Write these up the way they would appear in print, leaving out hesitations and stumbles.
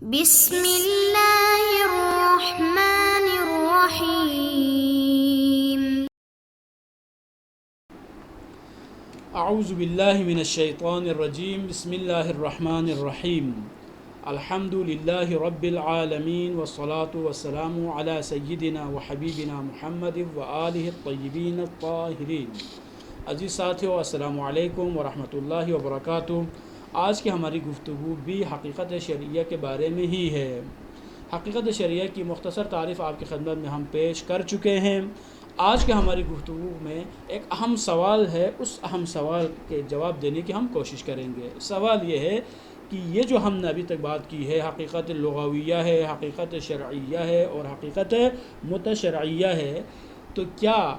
بسم اللہ الرحمن الرحیم۔ اعوذ باللہ من الشیطان الرجیم، بسم اللہ الرحمن الرحیم۔ الحمد للہ رب العالمین والصلاة والسلام علی سیدنا و حبیبنا محمد وآلہ الطیبین الطاہرین۔ عزیز ساتھیو، السلام علیکم ورحمۃ اللہ وبرکاتہ۔ آج کی ہماری گفتگو بھی حقیقت شرعیہ کے بارے میں ہی ہے۔ حقیقت شرعیہ کی مختصر تعریف آپ کی خدمت میں ہم پیش کر چکے ہیں۔ آج کی ہماری گفتگو میں ایک اہم سوال ہے، اس اہم سوال کے جواب دینے کی ہم کوشش کریں گے۔ سوال یہ ہے کہ یہ جو ہم نے ابھی تک بات کی ہے، حقیقت لغویہ ہے، حقیقت شرعیہ ہے اور حقیقت متشرعیہ ہے، تو کیا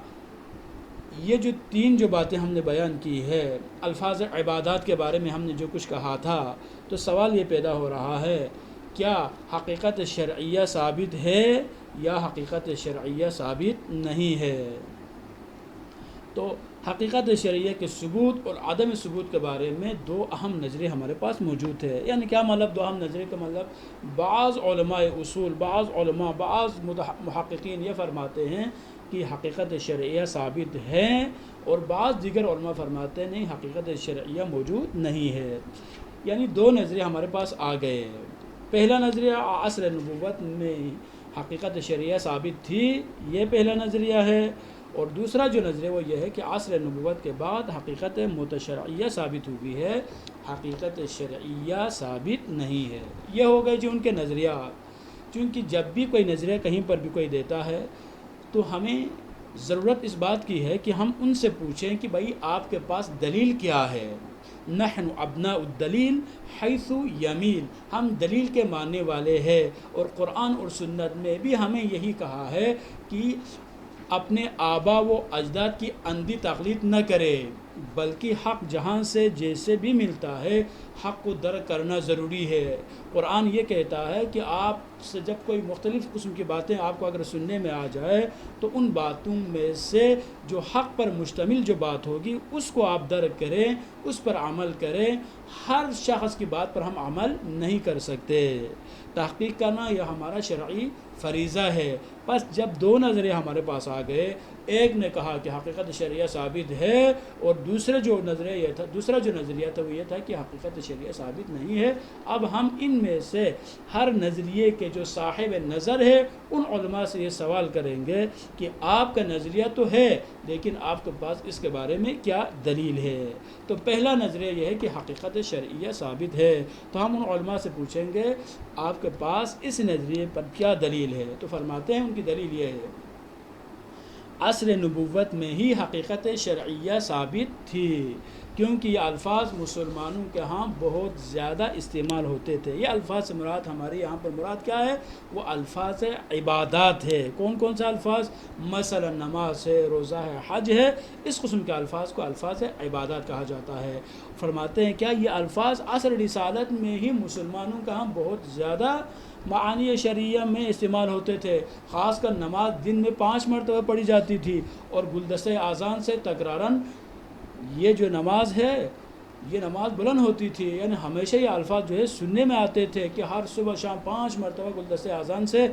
یہ جو تین باتیں ہم نے بیان کی ہے، الفاظ عبادات کے بارے میں ہم نے جو کچھ کہا تھا، تو سوال یہ پیدا ہو رہا ہے، کیا حقیقت شرعیہ ثابت ہے یا حقیقت شرعیہ ثابت نہیں ہے؟ تو حقیقت شرعیہ کے ثبوت اور عدم ثبوت کے بارے میں دو اہم نظریے ہمارے پاس موجود ہے۔ یعنی کیا مطلب دو اہم نظریے کا مطلب، بعض علماء اصول، بعض علماء، بعض محققین یہ فرماتے ہیں کہ حقیقت شرعیہ ثابت ہے، اور بعض دیگر علماء فرماتے ہیں نہیں، حقیقت شرعیہ موجود نہیں ہے۔ یعنی دو نظریے ہمارے پاس آ گئے۔ پہلا نظریہ، عصر نبوت میں حقیقت شرعیہ ثابت تھی، یہ پہلا نظریہ ہے، اور دوسرا جو نظریہ وہ یہ ہے کہ عصر نبوت کے بعد حقیقت متشرعیہ ثابت ہوئی ہے، حقیقت شرعیہ ثابت نہیں ہے۔ یہ ہو گئے جو ان کے نظریات۔ چونکہ جب بھی کوئی نظریہ کہیں پر بھی کوئی دیتا ہے تو ہمیں ضرورت اس بات کی ہے کہ ہم ان سے پوچھیں کہ بھائی آپ کے پاس دلیل کیا ہے۔ نحن ابناء الدلیل حیث یمیل، ہم دلیل کے ماننے والے ہیں، اور قرآن اور سنت میں بھی ہمیں یہی کہا ہے کہ اپنے آبا و اجداد کی اندھی تقلید نہ کرے، بلکہ حق جہاں سے جیسے بھی ملتا ہے حق کو درک کرنا ضروری ہے۔ قرآن یہ کہتا ہے کہ آپ سے جب کوئی مختلف قسم کی باتیں آپ کو اگر سننے میں آ جائے تو ان باتوں میں سے جو حق پر مشتمل جو بات ہوگی اس کو آپ درک کریں، اس پر عمل کریں۔ ہر شخص کی بات پر ہم عمل نہیں کر سکتے، تحقیق کرنا یہ ہمارا شرعی فریضہ ہے۔ پس جب دو نظریے ہمارے پاس آ گئے، ایک نے کہا کہ حقیقت شرعیہ ثابت ہے، اور دوسرا جو نظریہ تھا وہ یہ تھا کہ حقیقت شرعیہ ثابت نہیں ہے۔ اب ہم ان میں سے ہر نظریے کے جو صاحب نظر ہے ان علماء سے یہ سوال کریں گے کہ آپ کا نظریہ تو ہے، لیکن آپ کے پاس اس کے بارے میں کیا دلیل ہے؟ تو پہلا نظریہ یہ ہے کہ حقیقت شرعیہ ثابت ہے، تو ہم ان علماء سے پوچھیں گے آپ کے پاس اس نظریے پر کیا دلیل ہے؟ تو فرماتے ہیں ان کی دلیل یہ ہے، عصر نبوت میں ہی حقیقت شرعیہ ثابت تھی، کیونکہ یہ الفاظ مسلمانوں کے ہاں بہت زیادہ استعمال ہوتے تھے۔ یہ الفاظ سے مراد ہمارے یہاں پر مراد کیا ہے؟ وہ الفاظ عبادات ہے۔ کون کون سے الفاظ؟ مثلا نماز ہے، روزہ ہے، حج ہے، اس قسم کے الفاظ کو الفاظ عبادات کہا جاتا ہے۔ فرماتے ہیں کیا یہ الفاظ عصر رسالت میں ہی مسلمانوں کے ہاں بہت زیادہ معانی شرعیہ میں استعمال ہوتے تھے، خاص کر نماز دن میں 5 مرتبہ پڑھی جاتی تھی، اور گلدستہ اذان سے تکرارن یہ جو نماز ہے یہ نماز بلند ہوتی تھی۔ یعنی ہمیشہ یہ الفاظ جو ہے سننے میں آتے تھے کہ ہر صبح شام 5 مرتبہ گلدستہ اذان سے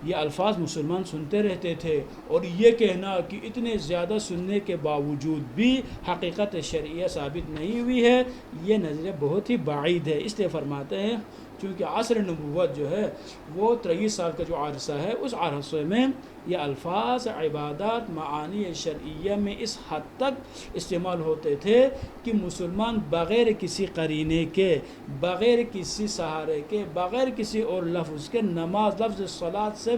یہ الفاظ مسلمان سنتے رہتے تھے، اور یہ کہنا کہ اتنے زیادہ سننے کے باوجود بھی حقیقت شرعیہ ثابت نہیں ہوئی ہے، یہ نظریہ بہت ہی بعید ہے۔ اس لیے فرماتے ہیں چونکہ عصر نبوت جو ہے وہ 23 سال کا جو عرصہ ہے، اس عرصے میں یہ الفاظ عبادات معانی شرعیہ میں اس حد تک استعمال ہوتے تھے کہ مسلمان بغیر کسی قرینے کے، بغیر کسی سہارے کے، بغیر کسی اور لفظ کے نماز، لفظ صلاۃ سے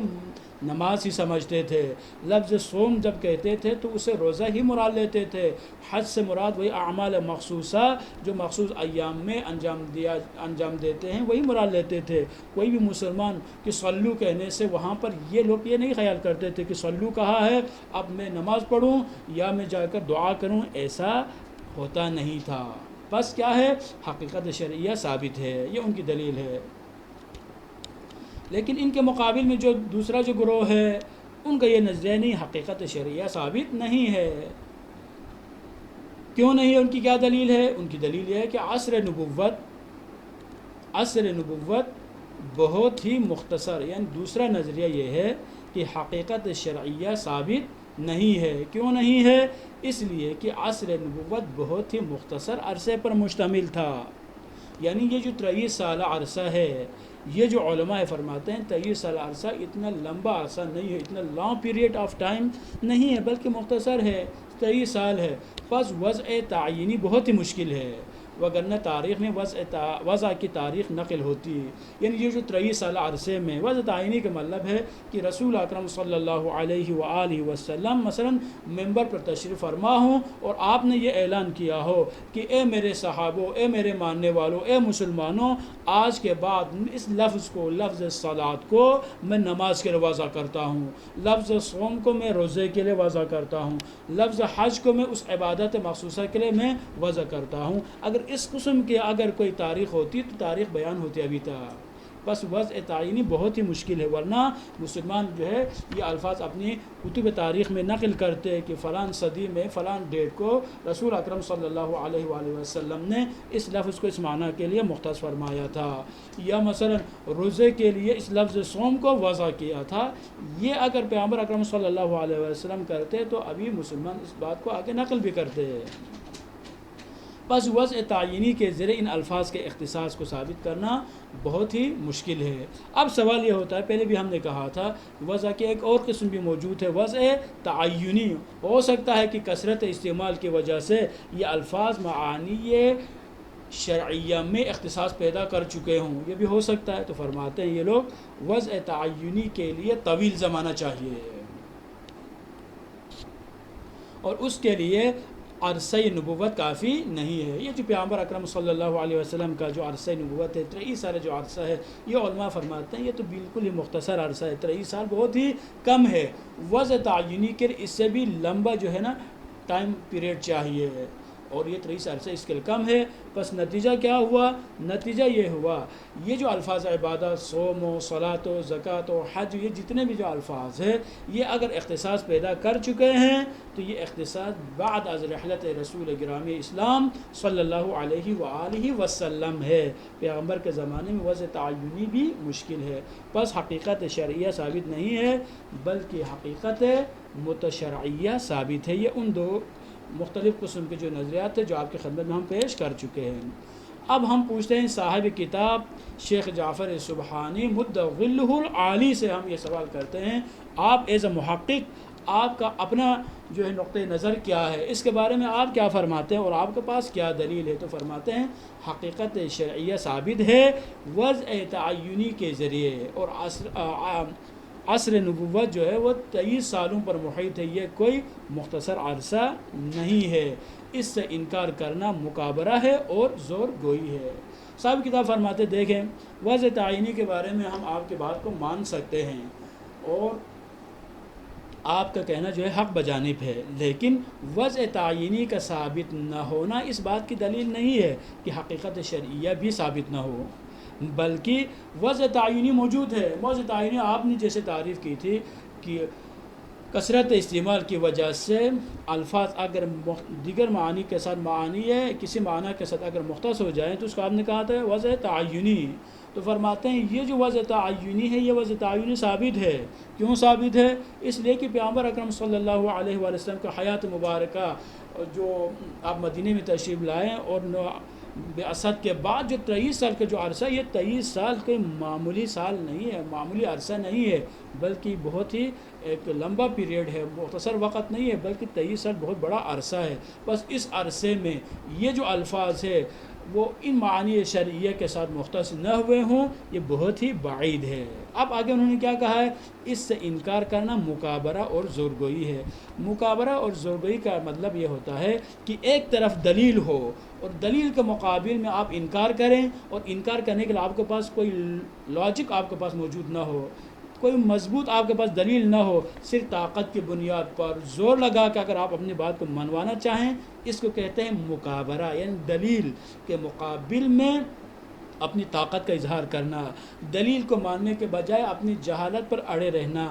نماز ہی سمجھتے تھے۔ لفظ صوم جب کہتے تھے تو اسے روزہ ہی مراد لیتے تھے۔ حج سے مراد وہی اعمال مخصوصہ جو مخصوص ایام میں انجام دیتے ہیں وہی مراد لیتے تھے۔ کوئی بھی مسلمان کہ صلو کہنے سے وہاں پر یہ لوگ یہ نہیں خیال کرتے تھے کہ صلو کہا ہے اب میں نماز پڑھوں یا میں جا کر دعا کروں، ایسا ہوتا نہیں تھا۔ بس کیا ہے؟ حقیقت شرعیہ ثابت ہے، یہ ان کی دلیل ہے۔ لیکن ان کے مقابل میں جو دوسرا جو گروہ ہے ان کا یہ نظریہ نہیں، حقیقت شرعیہ ثابت نہیں ہے۔ کیوں نہیں ہے؟ ان کی کیا دلیل ہے؟ ان کی دلیل یہ ہے کہ عصر نبوت بہت ہی مختصر، یعنی دوسرا نظریہ یہ ہے کہ حقیقت شرعیہ ثابت نہیں ہے۔ کیوں نہیں ہے؟ اس لیے کہ عصر نبوت بہت ہی مختصر عرصے پر مشتمل تھا، یعنی یہ جو 23 سالہ عرصہ ہے، یہ جو علماء فرماتے ہیں 23 سالہ عرصہ اتنا لمبا عرصہ نہیں ہے، اتنا لانگ پیریڈ آف ٹائم نہیں ہے، بلکہ مختصر ہے، 23 سال ہے۔ پس وضع تعینی بہت ہی مشکل ہے، وگرنہ تاریخ میں وضع کی تاریخ نقل ہوتی ہے، یعنی یہ جو 23 سالہ عرصے میں وضع تعینی کا مطلب ہے کہ رسول اکرم صلی اللہ علیہ وآلہ وسلم مثلا ممبر پر تشریف فرما ہوں اور آپ نے یہ اعلان کیا ہو کہ اے میرے صحابوں، اے میرے ماننے والوں، اے مسلمانوں، آج کے بعد اس لفظ کو، لفظ صلاۃ کو میں نماز کے لیے وضع کرتا ہوں، لفظ صوم کو میں روزے کے لیے وضع کرتا ہوں، لفظ حج کو میں اس عبادت مخصوصہ کے لیے میں وضع کرتا ہوں۔ اگر اس قسم کی اگر کوئی تاریخ ہوتی تو تاریخ بیان ہوتی ابھی تک۔ بس وضع تعینی بہت ہی مشکل ہے، ورنہ مسلمان جو ہے یہ الفاظ اپنی کتب تاریخ میں نقل کرتے کہ فلان صدی میں فلان ڈیٹ کو رسول اکرم صلی اللہ علیہ وآلہ وسلم نے اس لفظ کو اس معنی کے لیے مختص فرمایا تھا، یا مثلا روزے کے لیے اس لفظ صوم کو وضع کیا تھا۔ یہ اگر پیغمبر اکرم صلی اللہ علیہ وسلم کرتے تو ابھی مسلمان اس بات کو آگے نقل بھی کرتے۔ بس وضع تعینی کے ذریعے ان الفاظ کے اختصاص کو ثابت کرنا بہت ہی مشکل ہے۔ اب سوال یہ ہوتا ہے، پہلے بھی ہم نے کہا تھا وضع کی ایک اور قسم بھی موجود ہے، وضع تعینی۔ ہو سکتا ہے کہ کثرت استعمال کی وجہ سے یہ الفاظ معانی شرعیہ میں اختصاص پیدا کر چکے ہوں، یہ بھی ہو سکتا ہے۔ تو فرماتے ہیں یہ لوگ وضع تعینی کے لیے طویل زمانہ چاہیے، اور اس کے لیے عرصہ نبوت کافی نہیں ہے۔ یہ جو پیغمبر اکرم صلی اللہ علیہ وسلم کا جو عرصہ نبوت ہے، 23 سال جو عرصہ ہے، یہ علماء فرماتے ہیں یہ تو بالکل ہی مختصر عرصہ ہے، 23 سال بہت ہی کم ہے۔ وضع تعینی کے اس سے بھی لمبا جو ہے نا ٹائم پیریڈ چاہیے، اور یہ 23 عرصہ اس کے لیے کم ہے۔ بس نتیجہ کیا ہوا؟ نتیجہ یہ ہوا یہ جو الفاظ عبادت، صوم و صلاۃ و زکوٰۃ و حج، یہ جتنے بھی جو الفاظ ہیں یہ اگر اختصاص پیدا کر چکے ہیں تو یہ اختصاص بعد از رحلت رسول گرامی اسلام صلی اللہ علیہ وآلہ وسلم ہے۔ پیغمبر کے زمانے میں وضع تعینی بھی مشکل ہے۔ بس حقیقت شرعیہ ثابت نہیں ہے، بلکہ حقیقت متشرعیہ ثابت ہے۔ یہ ان دو مختلف قسم کے جو نظریات ہیں جو آپ کی خدمت میں ہم پیش کر چکے ہیں۔ اب ہم پوچھتے ہیں صاحب کتاب شیخ جعفر سبحانی مد ظلہ العالی سے، ہم یہ سوال کرتے ہیں آپ ایز اے محقق آپ کا اپنا جو ہے نقطہ نظر کیا ہے، اس کے بارے میں آپ کیا فرماتے ہیں اور آپ کے پاس کیا دلیل ہے؟ تو فرماتے ہیں حقیقت شرعیہ ثابت ہے وضع تعینی کے ذریعے، اور عصر نبوت جو ہے وہ 23 سالوں پر محیط ہے، یہ کوئی مختصر عرصہ نہیں ہے۔ اس سے انکار کرنا مکابرہ ہے اور زور گوئی ہے۔ صاحب کتاب فرماتے دیکھیں وضع تعینی کے بارے میں ہم آپ کی بات کو مان سکتے ہیں اور آپ کا کہنا جو ہے حق بجانب ہے، لیکن وضع تعینی کا ثابت نہ ہونا اس بات کی دلیل نہیں ہے کہ حقیقت شرعیہ بھی ثابت نہ ہو، بلکہ وضع تعینی موجود ہے۔ وضع تعینی آپ نے جیسے تعریف کی تھی کہ کثرت استعمال کی وجہ سے الفاظ اگر دیگر معانی کے ساتھ معانی ہے کسی معنی کے ساتھ اگر مختص ہو جائیں تو اس کو آپ نے کہا تھا وضع تعینی۔ تو فرماتے ہیں یہ جو وضع تعینی ہے یہ وضع تعینی ثابت ہے۔ کیوں ثابت ہے؟ اس لیے کہ پیغمبر اکرم صلی اللہ علیہ وآلہ وسلم کا حیات مبارکہ جو آپ مدینہ میں تشریف لائیں اور بعثت کے بعد جو 23 سال کا جو عرصہ، یہ 23 سال کوئی معمولی سال نہیں ہے، معمولی عرصہ نہیں ہے، بلکہ بہت ہی ایک لمبا پیریڈ ہے، مختصر وقت نہیں ہے، بلکہ 23 سال بہت بڑا عرصہ ہے۔ بس اس عرصے میں یہ جو الفاظ ہے وہ ان معانی شرعیہ کے ساتھ مختص نہ ہوئے ہوں، یہ بہت ہی بعید ہے۔ اب آگے انہوں نے کیا کہا ہے؟ اس سے انکار کرنا مکابرہ اور زورگوئی ہے۔ مکابرہ اور زورگوئی کا مطلب یہ ہوتا ہے کہ ایک طرف دلیل ہو اور دلیل کے مقابل میں آپ انکار کریں، اور انکار کرنے کے لیے آپ کے پاس کوئی لاجک آپ کے پاس موجود نہ ہو، کوئی مضبوط آپ کے پاس دلیل نہ ہو، صرف طاقت کی بنیاد پر زور لگا کے اگر آپ اپنی بات کو منوانا چاہیں، اس کو کہتے ہیں مکابرہ، یعنی دلیل کے مقابل میں اپنی طاقت کا اظہار کرنا، دلیل کو ماننے کے بجائے اپنی جہالت پر اڑے رہنا۔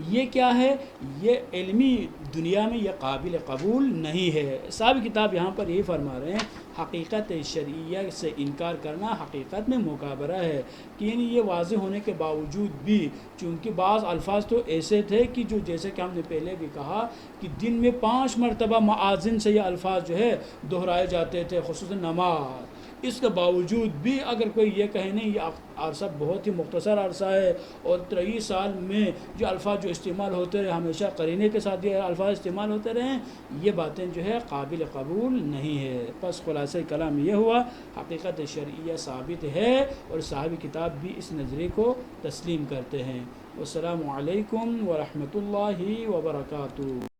یہ کیا ہے؟ یہ علمی دنیا میں یہ قابل قبول نہیں ہے۔ صاحب کتاب یہاں پر یہی فرما رہے ہیں حقیقت شرعیہ سے انکار کرنا حقیقت میں مکابرہ ہے کہ یعنی یہ واضح ہونے کے باوجود بھی چونکہ بعض الفاظ تو ایسے تھے کہ جو جیسے کہ ہم نے پہلے بھی کہا کہ دن میں 5 مرتبہ مؤذن سے یہ الفاظ جو ہے دہرائے جاتے تھے خصوصاً نماز، اس کے باوجود بھی اگر کوئی یہ کہے نہیں یہ عرصہ بہت ہی مختصر عرصہ ہے اور 23 سال میں جو الفاظ جو استعمال ہوتے رہے ہمیشہ قرینے کے ساتھ یہ الفاظ استعمال ہوتے رہے، یہ باتیں جو ہے قابل قبول نہیں ہے۔ پس خلاصہ کلام یہ ہوا حقیقت شرعیہ ثابت ہے اور صاحب کتاب بھی اس نظریے کو تسلیم کرتے ہیں۔ والسلام علیکم ورحمۃ اللہ وبرکاتہ۔